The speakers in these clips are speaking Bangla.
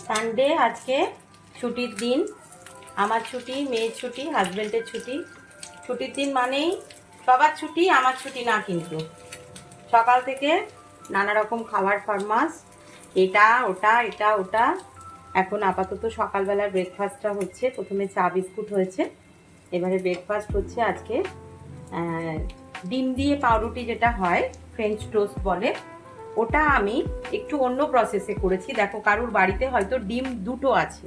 সানডে আজকে ছুটির দিন। আমার ছুটি, মেয়ের ছুটি, হাজব্যান্ডের ছুটি। ছুটির দিন মানেই সবার ছুটি, আমার ছুটি না। কিন্তু সকাল থেকে নানা রকম খাবার ফরমাস, এটা ওটা এটা ওটা। এখন আপাতত সকালবেলার ব্রেকফাস্টটা হচ্ছে, প্রথমে চা বিস্কুট হয়েছে, এবারে ব্রেকফাস্ট হচ্ছে আজকে ডিম দিয়ে পাউরুটি, যেটা হয় ফ্রেঞ্চ টোস্ট বলে। ওটা আমি একটু অন্য প্রসেসে করেছি। দেখো, কারুর বাড়িতে হয়তো ডিম দুটো আছে,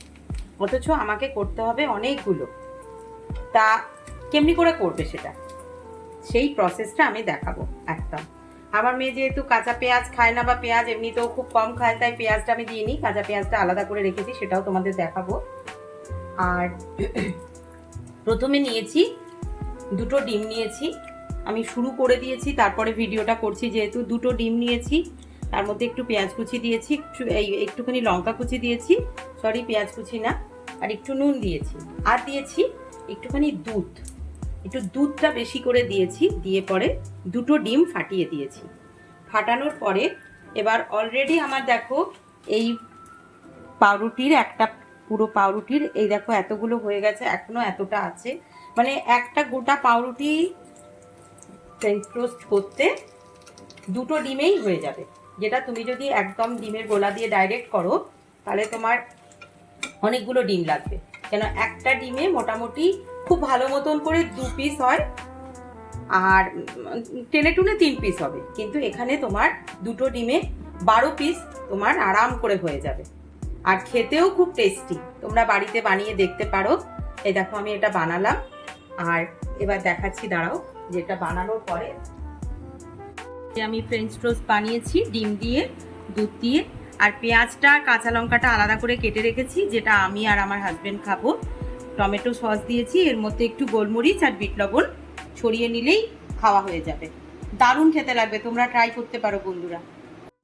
অথচ আমাকে করতে হবে অনেকগুলো। তা কেমনি করে করবে সেটা, সেই প্রসেসটা আমি দেখাবো একদম। আমার মেয়ে যেহেতু কাঁচা পেঁয়াজ খায় না, বা পেঁয়াজ এমনিতেও খুব কম খায়, তাই পেঁয়াজটা আমি দিইনি, কাঁচা পেঁয়াজটা আলাদা করে রেখেছি, সেটাও তোমাদের দেখাবো। আর প্রথমে নিয়েছি দুটো ডিম নিয়েছি, আমি শুরু করে দিয়েছি, তারপরে ভিডিওটা করছি। যেহেতু দুটো ডিম নিয়েছি, তার মধ্যে একটু পেঁয়াজ কুচি দিয়েছি, একটুখানি লঙ্কা কুচি দিয়েছি, সরি পেঁয়াজ কুচি না, আর একটু নুন দিয়েছি, আর দিয়েছি একটুখানি দুধ, একটু দুধটা বেশি করে দিয়েছি, দিয়ে পরে দুটো ডিম ফাটিয়ে দিয়েছি। ফাটানোর পরে এবার অলরেডি আমার দেখো এই পাউরুটির একটা, পুরো পাউরুটির এই দেখো এতগুলো হয়ে গেছে, এখনো এতটা আছে। মানে একটা গোটা পাউরুটি ফ্রেঞ্চ টোস্ট করতে দুটো ডিমেই হয়ে যাবে। যেটা তুমি যদি একদম ডিমের গোলা দিয়ে ডাইরেক্ট করো, তাহলে তোমার অনেকগুলো ডিম লাগবে। কেন একটা ডিমে মোটামুটি খুব ভালো মতন করে 2 পিস হয়, আর টেনে টুনে 3 পিস হবে। কিন্তু এখানে তোমার দুটো ডিমে 12 পিস তোমার আরাম করে হয়ে যাবে, আর খেতেও খুব টেস্টি। তোমরা বাড়িতে বানিয়ে দেখতে পারো। এই দেখো আমি এটা বানালাম, আর এবার দেখাচ্ছি, দাঁড়াও, যেটা বানানোর পরে আমি ফ্রেঞ্চ টোস্ট বানিয়েছি ডিম দিয়ে, দুধ দিয়ে, আর পেঁয়াজটা কাঁচা লঙ্কাটা আলাদা করে কেটে রেখেছি, যেটা আমি আর আমার হাজবেন্ড খাবো। টমেটো সস দিয়েছি, এর মধ্যে একটু গোলমরিচ আর বিট লবণ ছড়িয়ে নিলেই খাওয়া হয়ে যাবে। দারুণ খেতে লাগবে, তোমরা ট্রাই করতে পারো বন্ধুরা।